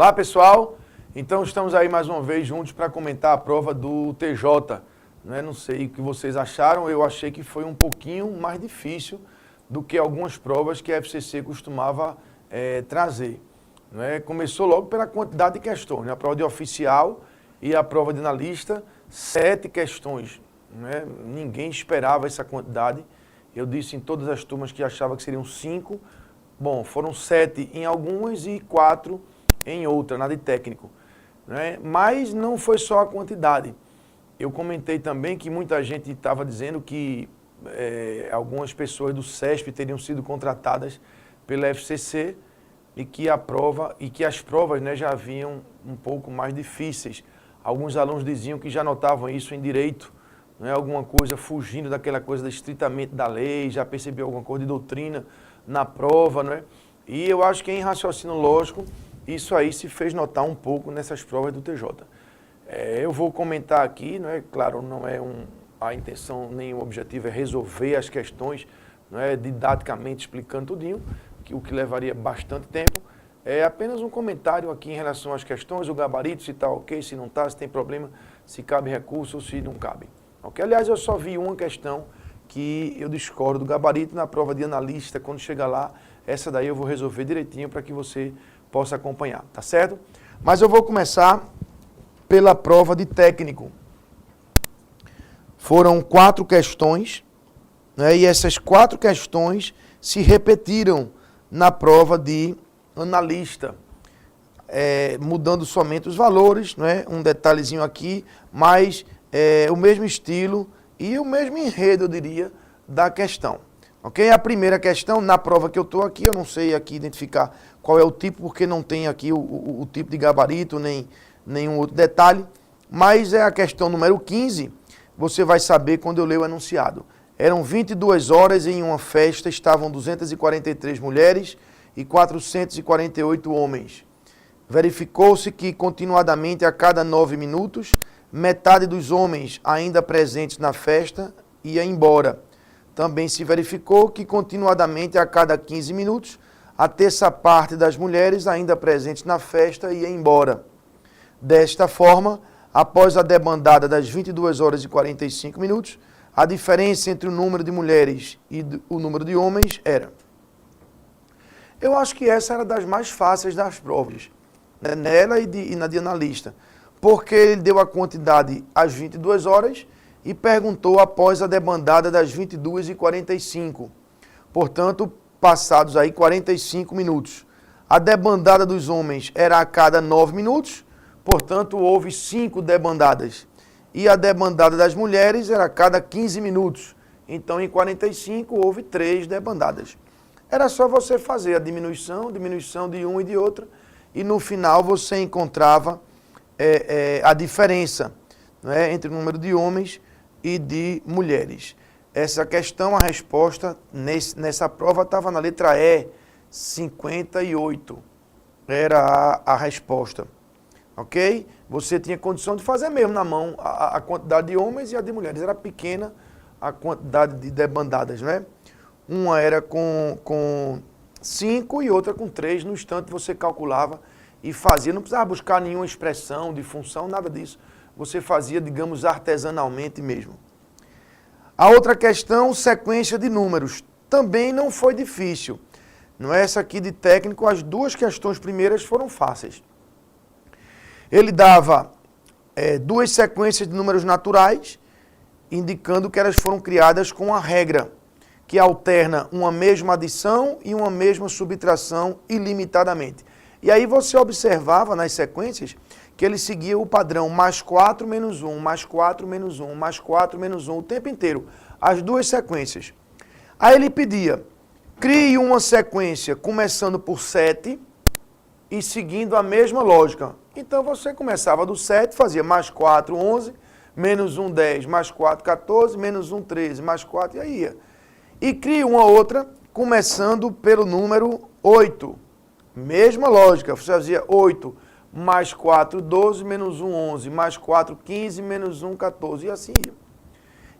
Olá, pessoal. Então, estamos aí mais uma vez juntos para comentar a prova do TJ. Não sei o que vocês acharam, eu achei que foi um pouquinho mais difícil do que algumas provas que a FCC costumava trazer. Começou logo pela quantidade de questões. A prova de oficial e a prova de analista, 7 questões. Ninguém esperava essa quantidade. Eu disse em todas as turmas que achava que seriam 5. Bom, foram 7 em algumas e 4 em outra, na de técnico. Mas não foi só a quantidade. Eu comentei também que muita gente estava dizendo que algumas pessoas do CESP teriam sido contratadas pela FCC e que as provas já vinham um pouco mais difíceis. Alguns alunos diziam que já notavam isso em direito, alguma coisa fugindo daquela coisa estritamente da lei, já percebeu alguma coisa de doutrina na prova, E eu acho que em raciocínio lógico, isso aí se fez notar um pouco nessas provas do TJ. Eu vou comentar aqui, claro, não é a intenção nem o objetivo é resolver as questões, didaticamente explicando tudinho, o que levaria bastante tempo. É apenas um comentário aqui em relação às questões, o gabarito, se está ok, se não está, se tem problema, se cabe recurso ou se não cabe. Okay? Aliás, eu só vi uma questão que eu discordo do gabarito na prova de analista, quando chegar lá, essa daí eu vou resolver direitinho para que você possa acompanhar, tá certo? Mas eu vou começar pela prova de técnico. Foram 4 questões, e essas 4 questões se repetiram na prova de analista, mudando somente os valores, um detalhezinho aqui, mas o mesmo estilo e o mesmo enredo, eu diria, da questão. Ok? A primeira questão, na prova que eu estou aqui, eu não sei aqui identificar qual é o tipo, porque não tem aqui o tipo de gabarito, nem nenhum outro detalhe, mas é a questão número 15, você vai saber quando eu ler o enunciado. Eram 22 horas em uma festa, estavam 243 mulheres e 448 homens. Verificou-se que, continuadamente, a cada 9 minutos, metade dos homens ainda presentes na festa ia embora. Também se verificou que, continuadamente, a cada 15 minutos, a terça parte das mulheres ainda presentes na festa ia embora. Desta forma, após a debandada das 22 horas e 45 minutos, a diferença entre o número de mulheres e o número de homens era. Eu acho que essa era das mais fáceis das provas, nela e na de analista, porque ele deu a quantidade às 22 horas e perguntou após a debandada das 22 e 45. Portanto, passados aí 45 minutos. A debandada dos homens era a cada 9 minutos, portanto, houve 5 debandadas. E a debandada das mulheres era a cada 15 minutos. Então, em 45, houve 3 debandadas. Era só você fazer a diminuição de um e de outra, e no final você encontrava a diferença entre o número de homens e de mulheres. Essa questão, a resposta nessa prova estava na letra E, 58. Era a resposta. Ok? Você tinha condição de fazer mesmo na mão a quantidade de homens e a de mulheres. Era pequena a quantidade de debandadas, Uma era com 5 e outra com 3. No instante você calculava e fazia. Não precisava buscar nenhuma expressão de função, nada disso. Você fazia, digamos, artesanalmente mesmo. A outra questão, sequência de números. Também não foi difícil. Essa aqui de técnico, as 2 questões primeiras foram fáceis. Ele dava 2 sequências de números naturais, indicando que elas foram criadas com a regra, que alterna uma mesma adição e uma mesma subtração ilimitadamente. E aí você observava nas sequências que ele seguia o padrão mais 4 menos 1, mais 4 menos 1, mais 4 menos 1, o tempo inteiro, as 2 sequências. Aí ele pedia, crie uma sequência começando por 7 e seguindo a mesma lógica. Então você começava do 7, fazia mais 4, 11, menos 1, 10, mais 4, 14, menos 1, 13, mais 4, e aí ia. E cria uma outra começando pelo número 8. Mesma lógica, você fazia 8 mais 4, 12, menos 1, 11, mais 4, 15, menos 1, 14, e assim ia.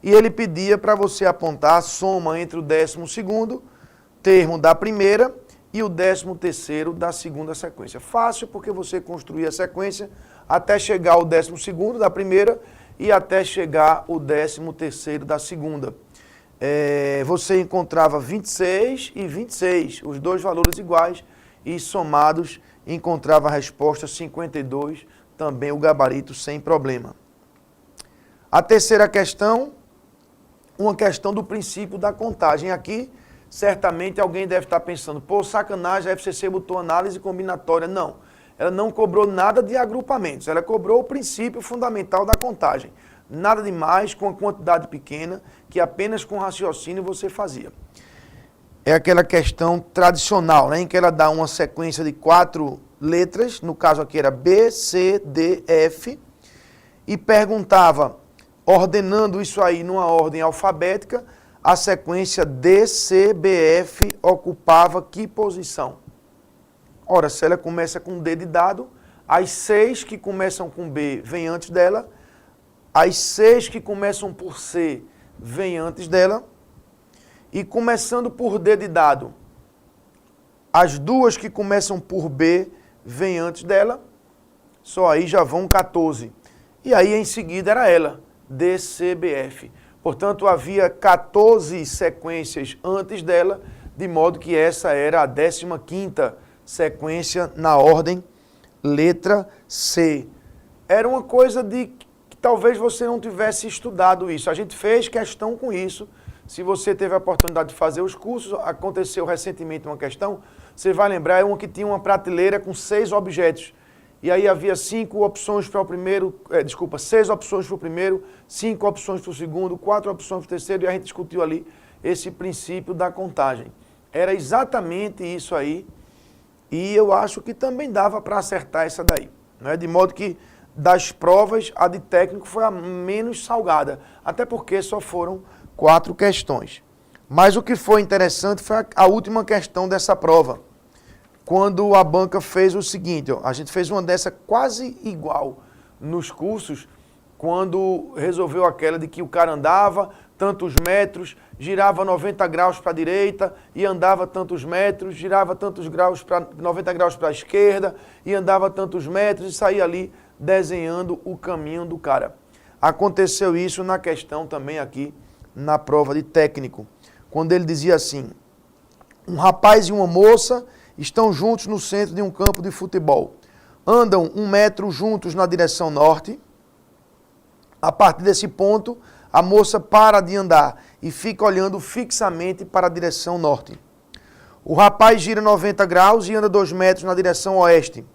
E ele pedia para você apontar a soma entre o 12º termo da primeira e o 13º da segunda sequência. Fácil porque você construía a sequência até chegar ao 12º da primeira e até chegar o 13º da segunda. Você encontrava 26 e 26, os dois valores iguais, e somados encontrava a resposta 52, também o gabarito sem problema. A terceira questão, uma questão do princípio da contagem. Aqui, certamente alguém deve estar pensando, pô, sacanagem, a FCC botou análise combinatória. Não, ela não cobrou nada de agrupamentos, ela cobrou o princípio fundamental da contagem. Nada demais, com uma quantidade pequena, que apenas com raciocínio você fazia. É aquela questão tradicional, né, em que ela dá uma sequência de 4 letras, no caso aqui era B, C, D, F, e perguntava, ordenando isso aí numa ordem alfabética, a sequência D, C, B, F ocupava que posição? Ora, se ela começa com D de dado, as 6 que começam com B vêm antes dela, as 6 que começam por C vêm antes dela, e começando por D de dado, as 2 que começam por B vêm antes dela, só aí já vão 14. E aí em seguida era ela, D, C, B, F. Portanto, havia 14 sequências antes dela, de modo que essa era a 15ª sequência na ordem, letra C. Era uma coisa de que talvez você não tivesse estudado isso. A gente fez questão com isso. Se você teve a oportunidade de fazer os cursos, aconteceu recentemente uma questão, você vai lembrar, é uma que tinha uma prateleira com 6 objetos. E aí havia 5 opções para o primeiro, 6 opções para o primeiro, 5 opções para o segundo, 4 opções para o terceiro, e a gente discutiu ali esse princípio da contagem. Era exatamente isso aí, e eu acho que também dava para acertar essa daí. Né? De modo que, das provas, a de técnico foi a menos salgada, até porque só foram 4 questões. Mas o que foi interessante foi a última questão dessa prova. Quando a banca fez o seguinte, ó, a gente fez uma dessa quase igual nos cursos, quando resolveu aquela de que o cara andava tantos metros, girava 90 graus para a direita e andava tantos metros, girava tantos graus 90 graus para a esquerda e andava tantos metros e saía ali desenhando o caminho do cara. Aconteceu isso na questão também aqui na prova de técnico, quando ele dizia assim, um rapaz e uma moça estão juntos no centro de um campo de futebol. Andam 1 metro juntos na direção norte. A partir desse ponto, a moça para de andar e fica olhando fixamente para a direção norte. O rapaz gira 90 graus e anda 2 metros na direção oeste.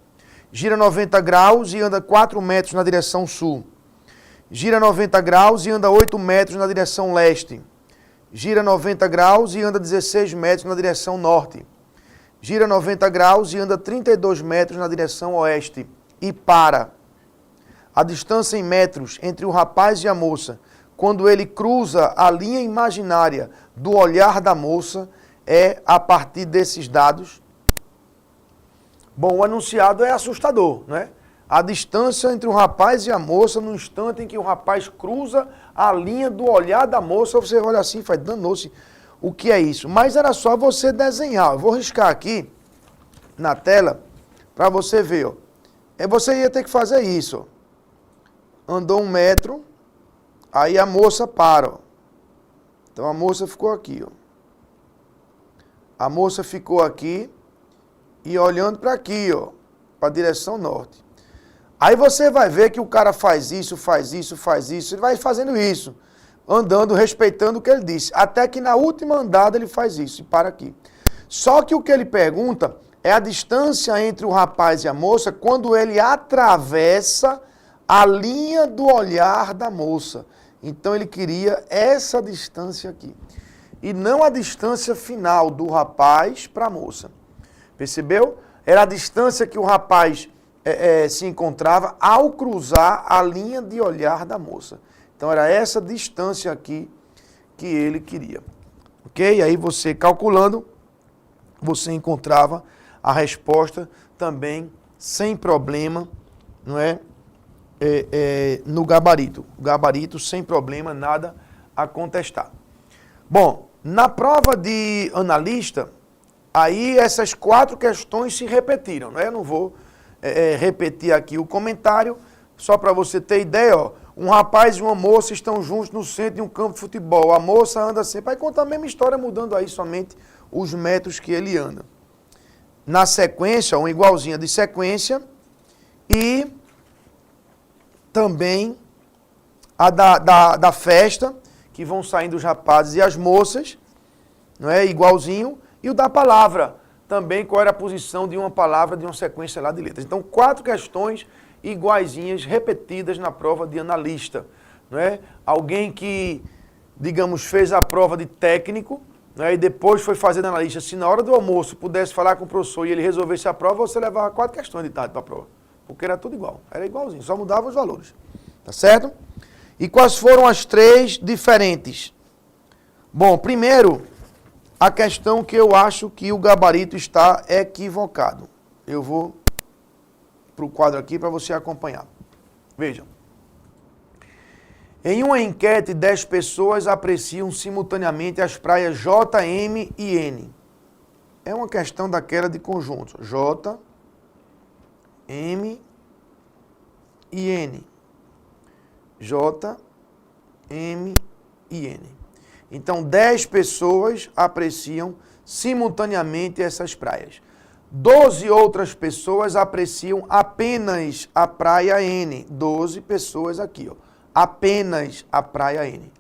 Gira 90 graus e anda 4 metros na direção sul. Gira 90 graus e anda 8 metros na direção leste. Gira 90 graus e anda 16 metros na direção norte. Gira 90 graus e anda 32 metros na direção oeste e para. A distância em metros entre o rapaz e a moça, quando ele cruza a linha imaginária do olhar da moça, é a partir desses dados. Bom, o anunciado é assustador, né? A distância entre o rapaz e a moça, no instante em que o rapaz cruza a linha do olhar da moça, você olha assim e faz, danou-se. O que é isso? Mas era só você desenhar. Eu vou riscar aqui na tela para você ver. Ó. Você ia ter que fazer isso. Ó. Andou 1 metro, aí a moça para. Ó. Então a moça ficou aqui. Ó. A moça ficou aqui e olhando para aqui, ó, para a direção norte. Aí você vai ver que o cara faz isso, ele vai fazendo isso. Andando, respeitando o que ele disse. Até que na última andada ele faz isso e para aqui. Só que o que ele pergunta é a distância entre o rapaz e a moça quando ele atravessa a linha do olhar da moça. Então ele queria essa distância aqui. E não a distância final do rapaz para a moça. Percebeu? Era a distância que o rapaz se encontrava ao cruzar a linha de olhar da moça. Então era essa distância aqui que ele queria. Ok? Aí você calculando, você encontrava a resposta também sem problema, não é? No gabarito. O gabarito sem problema, nada a contestar. Bom, na prova de analista, Aí essas 4 questões se repetiram, né? Eu não vou repetir aqui o comentário, só para você ter ideia, ó. Um rapaz e uma moça estão juntos no centro de um campo de futebol. A moça anda sempre, aí conta a mesma história, mudando aí somente os metros que ele anda. Na sequência, uma igualzinha de sequência, e também a da festa, que vão saindo os rapazes e as moças, não é? Igualzinho. E o da palavra, também qual era a posição de uma palavra de uma sequência lá de letras. Então, 4 questões iguaizinhas, repetidas na prova de analista. Não é? Alguém que, digamos, fez a prova de técnico, não é? E depois foi fazer de analista. Se na hora do almoço pudesse falar com o professor e ele resolvesse a prova, você levava 4 questões de tarde para a prova. Porque era tudo igual, era igualzinho, só mudava os valores. Tá certo? E quais foram as 3 diferentes? Bom, primeiro, a questão que eu acho que o gabarito está equivocado. Eu vou para o quadro aqui para você acompanhar. Vejam. Em uma enquete, 10 pessoas apreciam simultaneamente as praias J, M e N. É uma questão daquela de conjuntos. J, M e N. J, M e N. Então, 10 pessoas apreciam simultaneamente essas praias. 12 outras pessoas apreciam apenas a praia N. 12 pessoas aqui, ó. Apenas a praia N.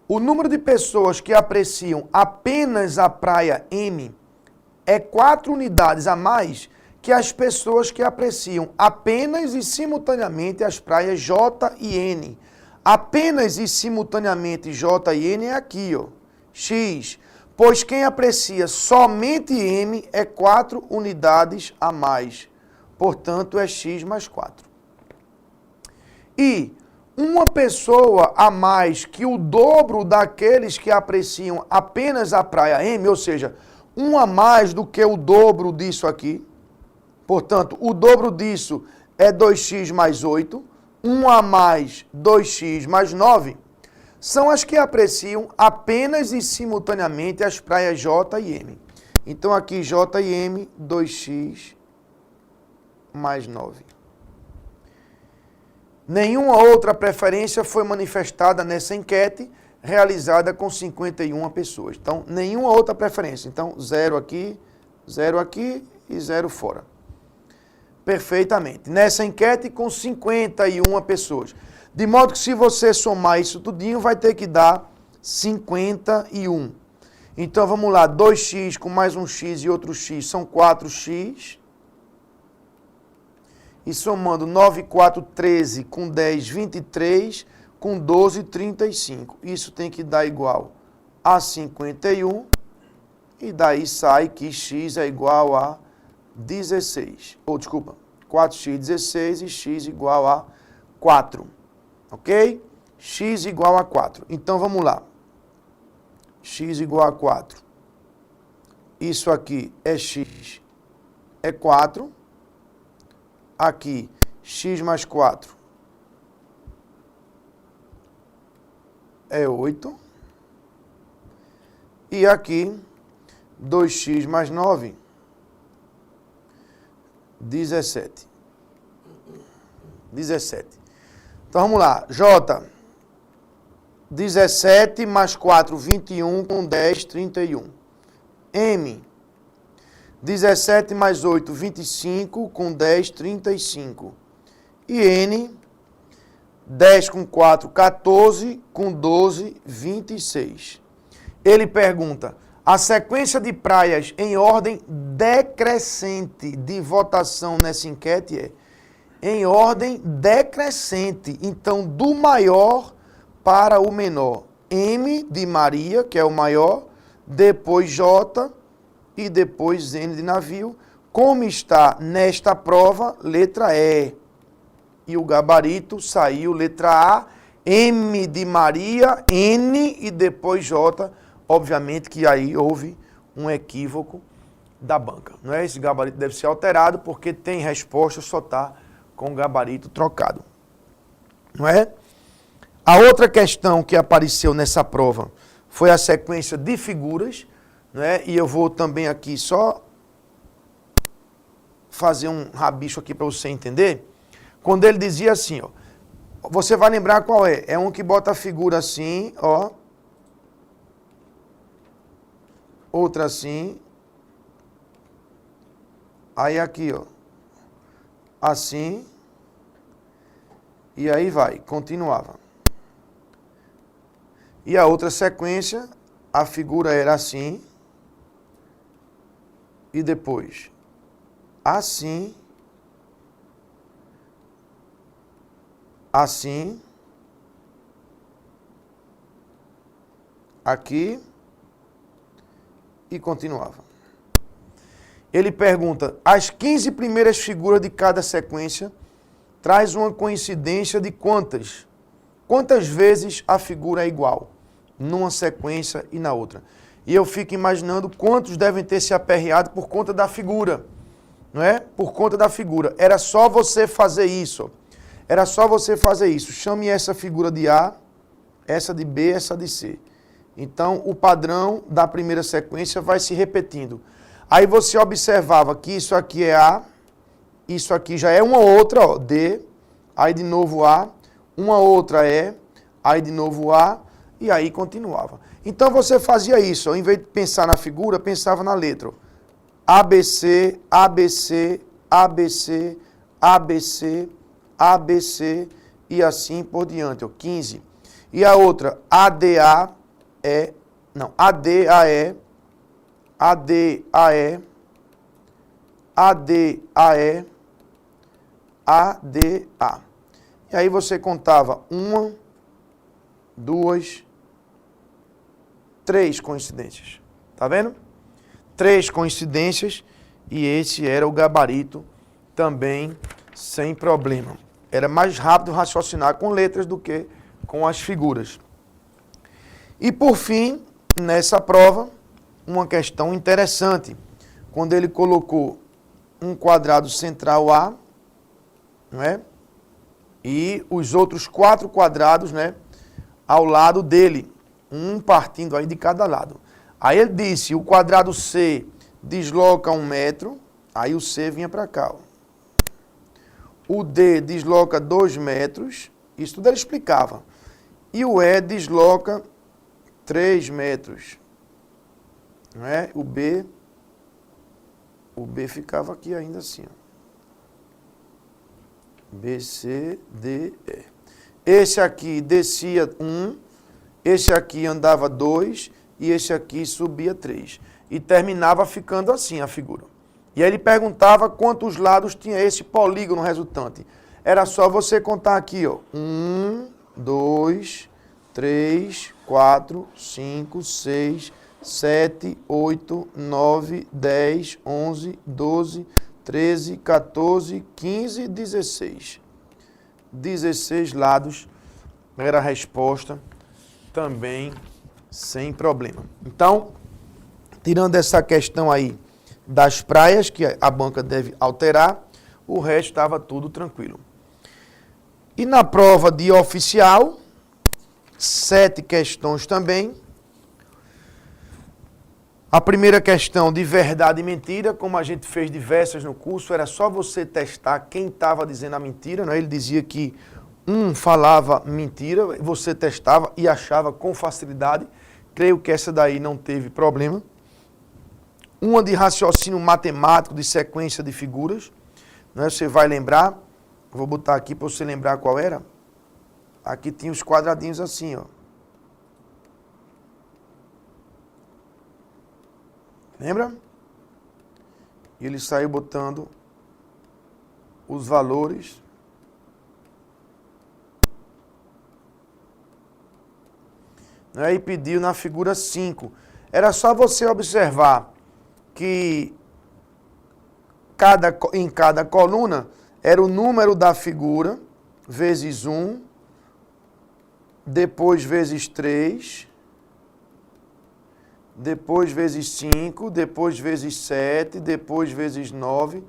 O número de pessoas que apreciam apenas a praia M é 4 unidades a mais que as pessoas que apreciam apenas e simultaneamente as praias J e N. Apenas e simultaneamente J e N é aqui, ó, X. Pois quem aprecia somente M é 4 unidades a mais. Portanto, é X mais 4. E uma pessoa a mais que o dobro daqueles que apreciam apenas a praia M, ou seja, um a mais do que o dobro disso aqui. Portanto, o dobro disso é 2x mais 8. 1 a mais 2x mais 9. São as que apreciam apenas e simultaneamente as praias J e M. Então, aqui J e M, 2x mais 9. Nenhuma outra preferência foi manifestada nessa enquete, realizada com 51 pessoas. Então, nenhuma outra preferência. Então, 0 aqui e 0 fora. Perfeitamente. Nessa enquete, com 51 pessoas. De modo que se você somar isso tudinho, vai ter que dar 51. Então, vamos lá. 2x com mais um x e outro x são 4x. E somando 9, 4, 13, com 10, 23, com 12, 35. Isso tem que dar igual a 51. E daí sai que x é igual a 16. Ou, desculpa, 4x, 16 e x igual a 4. Ok? X igual a 4. Então, vamos lá. X igual a 4. Isso aqui é x, é 4. Aqui, x mais 4 é 8. E aqui, 2x mais 9, 17. 17. Então, vamos lá. J, 17 mais 4, 21, com 10, 31. M, 17 mais 8, 25, com 10, 35. E N, 10 com 4, 14, com 12, 26. Ele pergunta, a sequência de praias em ordem decrescente de votação nessa enquete é em ordem decrescente. Então, do maior para o menor. M de Maria, que é o maior, depois J e depois N de navio. Como está nesta prova, letra E. E o gabarito saiu letra A, M de Maria, N e depois J. Obviamente que aí houve um equívoco da banca. Não é? Esse gabarito deve ser alterado porque tem resposta, só está com o gabarito trocado. Não é? A outra questão que apareceu nessa prova foi a sequência de figuras. né? E eu vou também aqui só fazer um rabicho aqui para você entender. Quando ele dizia assim, ó, você vai lembrar qual é? É um que bota a figura assim, ó. Outra assim. Aí aqui, ó. Assim. E aí vai, continuava. E a outra sequência, a figura era assim. E depois, assim. Assim. Aqui. E continuava. Ele pergunta, as 15 primeiras figuras de cada sequência traz uma coincidência de quantas? Quantas vezes a figura é igual? Numa sequência e na outra. E eu fico imaginando quantos devem ter se aperreado por conta da figura. Não é? Por conta da figura. Era só você fazer isso. Era só você fazer isso. Chame essa figura de A, essa de B, essa de C. Então, o padrão da primeira sequência vai se repetindo. Aí você observava que isso aqui é A, isso aqui já é uma outra, ó, D, aí de novo A, uma outra E, aí de novo A, e aí continuava. Então você fazia isso, ó, em vez de pensar na figura, pensava na letra. ABC, ABC, ABC, ABC, ABC, e assim por diante, ó, 15. E a outra, ADA, ADAE, ADAE, ADAE, ADA. E aí você contava 1, 2, 3 coincidências. Tá vendo? 3 coincidências e esse era o gabarito também sem problema. Era mais rápido raciocinar com letras do que com as figuras. E por fim, nessa prova, uma questão interessante, quando ele colocou um quadrado central A, não é? E os outros 4 quadrados, né, ao lado dele, um partindo aí de cada lado. Aí ele disse, o quadrado C desloca 1 metro, aí o C vinha para cá. Ó. O D desloca 2 metros, isso tudo ele explicava. E o E desloca 3 metros. Não é? O B ficava aqui ainda assim. Ó. B, C, D, E. Esse aqui descia 1, esse aqui andava 2 e esse aqui subia 3. E terminava ficando assim a figura. E aí ele perguntava quantos lados tinha esse polígono resultante. Era só você contar aqui, ó. 1, 2, 3, 4, 5, 6, 7, 8, 9, 10, 11, 12, 13, 14, 15, 16. 16 lados era a resposta, também sem problema. Então, tirando essa questão aí das praias, que a banca deve alterar, o resto estava tudo tranquilo. E na prova de oficial, 7 questões também. A primeira questão de verdade e mentira, como a gente fez diversas no curso, era só você testar quem estava dizendo a mentira. Né? Ele dizia que um falava mentira, você testava e achava com facilidade. Creio que essa daí não teve problema. Uma de raciocínio matemático, de sequência de figuras. Né? Você vai lembrar, vou botar aqui para você lembrar qual era. Aqui tinha os quadradinhos assim, ó. Lembra? E ele saiu botando os valores. Né? E pediu na figura 5. Era só você observar que em cada coluna era o número da figura, vezes 1, depois vezes 3, depois vezes 5, depois vezes 7, depois vezes 9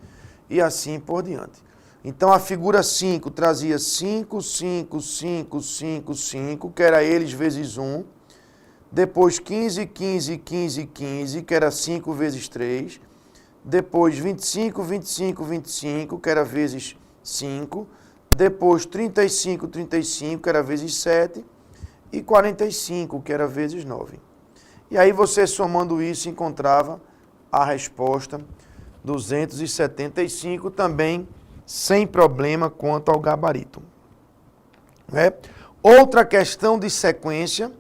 e assim por diante. Então a figura 5 trazia 5, 5, 5, 5, 5, que era eles vezes 1. depois 15, 15, 15, 15, que era 5 vezes 3, depois 25, 25, 25, que era vezes 5, depois 35, 35, que era vezes 7, e 45, que era vezes 9. E aí você somando isso encontrava a resposta 275, também sem problema quanto ao gabarito. Outra questão de sequência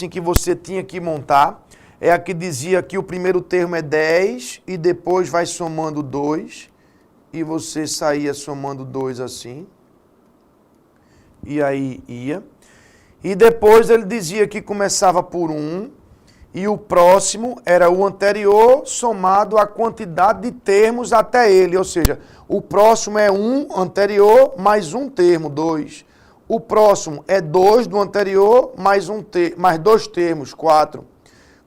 em que você tinha que montar, é a que dizia que o primeiro termo é 10 e depois vai somando 2, e você saía somando 2 assim, e aí ia. E depois ele dizia que começava por 1, e o próximo era o anterior somado à quantidade de termos até ele, ou seja, o próximo é 1 anterior mais um termo, 2. O próximo é 2 do anterior mais 2 termos, 4.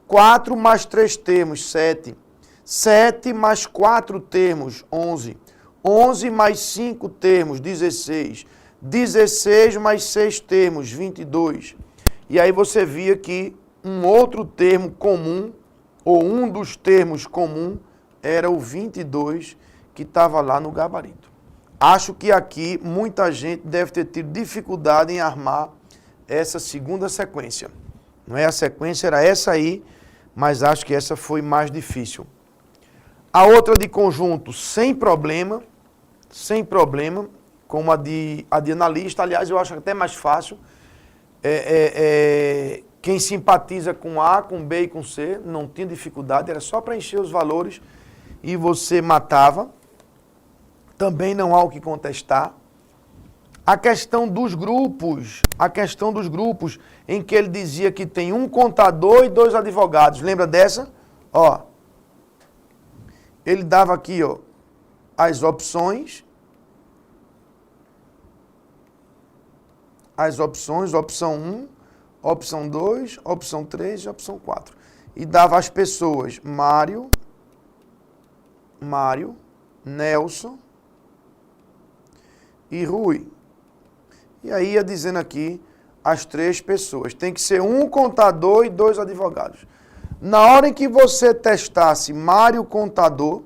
4 mais 3 termos, 7. 7 mais 4 termos, 11. 11 mais 5 termos, 16. 16 mais 6 termos, 22. E aí você via que um outro termo comum, ou um dos termos comum, era o 22, que estava lá no gabarito. Acho que aqui muita gente deve ter tido dificuldade em armar essa segunda sequência. Não é? A sequência era essa aí, mas acho que essa foi mais difícil. A outra de conjunto, sem problema, como a de analista. Aliás, eu acho até mais fácil. Quem simpatiza com A, com B e com C, não tinha dificuldade, era só preencher os valores e você matava. Também não há o que contestar. A questão dos grupos, em que ele dizia que tem um contador e 2 advogados. Lembra dessa? Ó, ele dava aqui, ó, as opções, opção 1, opção 2, opção 3 e opção 4. E dava as pessoas Mário, Nelson e Rui. E aí ia dizendo aqui as 3 pessoas. Tem que ser um contador e 2 advogados. Na hora em que você testasse Mário contador,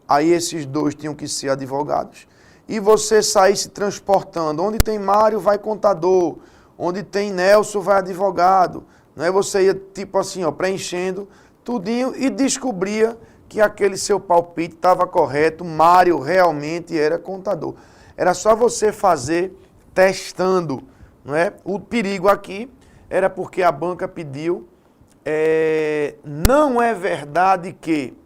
aí esses 2 tinham que ser advogados. E você saísse transportando. Onde tem Mário, vai contador. Onde tem Nelson, vai advogado. Não é? Você ia, tipo assim, ó, preenchendo tudinho e descobria que aquele seu palpite estava correto. Mário realmente era contador. Era só você fazer testando. Não é? O perigo aqui era porque a banca pediu. Não é verdade que...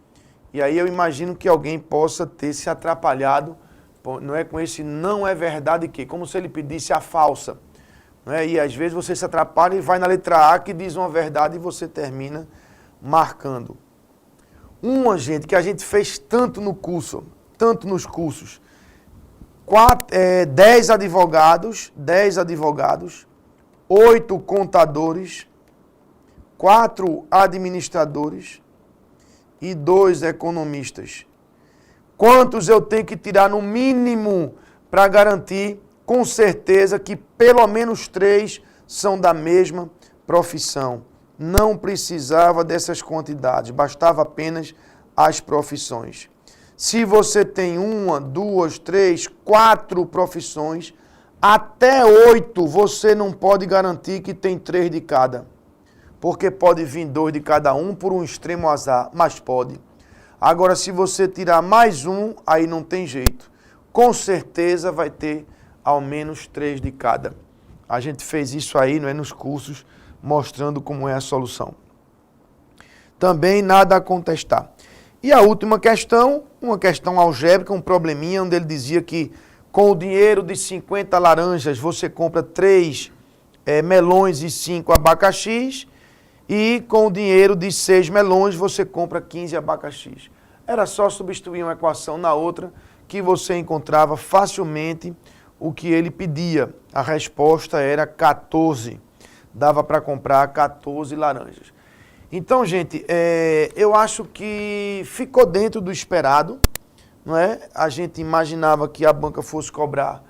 E aí eu imagino que alguém possa ter se atrapalhado, não é, com esse não é verdade que, como se ele pedisse a falsa. Não é? E às vezes você se atrapalha e vai na letra A que diz uma verdade e você termina marcando. Uma, gente, que a gente fez tanto no curso, tanto nos cursos, 10 advogados, 8 contadores, 4 administradores e 2 economistas. Quantos eu tenho que tirar no mínimo para garantir com certeza que pelo menos 3 são da mesma profissão? Não precisava dessas quantidades, bastava apenas as profissões. Se você tem 1, 2, 3, 4 profissões, até 8 você não pode garantir que tem 3 de cada. Porque pode vir 2 de cada um por um extremo azar, mas pode. Agora, se você tirar mais um, aí não tem jeito. Com certeza vai ter ao menos 3 de cada. A gente fez isso aí, não é, nos cursos, mostrando como é a solução. Também nada a contestar. E a última questão, uma questão algébrica, um probleminha, onde ele dizia que com o dinheiro de 50 laranjas você compra 3 melões e 5 abacaxis, e com o dinheiro de 6 melões você compra 15 abacaxis. Era só substituir uma equação na outra que você encontrava facilmente o que ele pedia. A resposta era 14. Dava para comprar 14 laranjas. Então, gente, eu acho que ficou dentro do esperado, não é? A gente imaginava que a banca fosse cobrar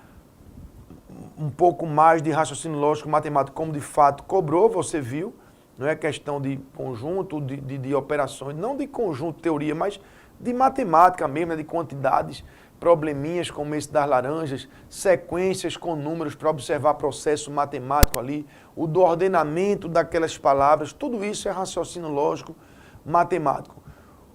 um pouco mais de raciocínio lógico matemático, como de fato cobrou, você viu. Não é questão de conjunto, de operações, não de conjunto, teoria, mas de matemática mesmo, né, de quantidades, probleminhas como esse das laranjas, sequências com números para observar processo matemático ali, o do ordenamento daquelas palavras, tudo isso é raciocínio lógico matemático.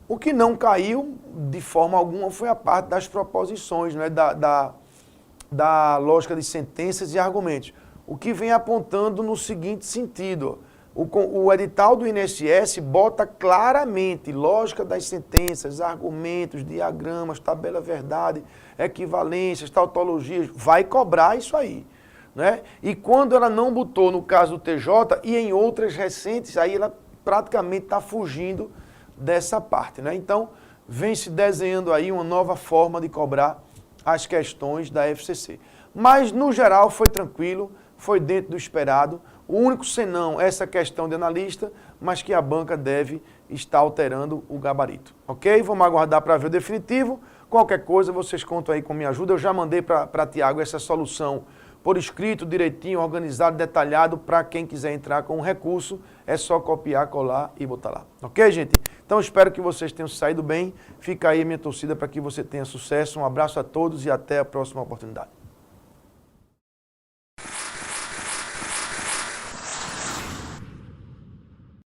O que não caiu de forma alguma foi a parte das proposições, né, da lógica de sentenças e argumentos. O que vem apontando no seguinte sentido: o edital do INSS bota claramente lógica das sentenças, argumentos, diagramas, tabela verdade, equivalências, tautologias, vai cobrar isso aí. Né? E quando ela não botou no caso do TJ e em outras recentes, aí ela praticamente está fugindo dessa parte. Né? Então, vem se desenhando aí uma nova forma de cobrar as questões da FCC. Mas, no geral, foi tranquilo, foi dentro do esperado. O único senão essa questão de analista, mas que a banca deve estar alterando o gabarito. Ok? Vamos aguardar para ver o definitivo. Qualquer coisa, vocês contam aí com minha ajuda. Eu já mandei para Tiago essa solução por escrito, direitinho, organizado, detalhado, para quem quiser entrar com um recurso, é só copiar, colar e botar lá. Ok, gente? Então, espero que vocês tenham saído bem. Fica aí a minha torcida para que você tenha sucesso. Um abraço a todos e até a próxima oportunidade.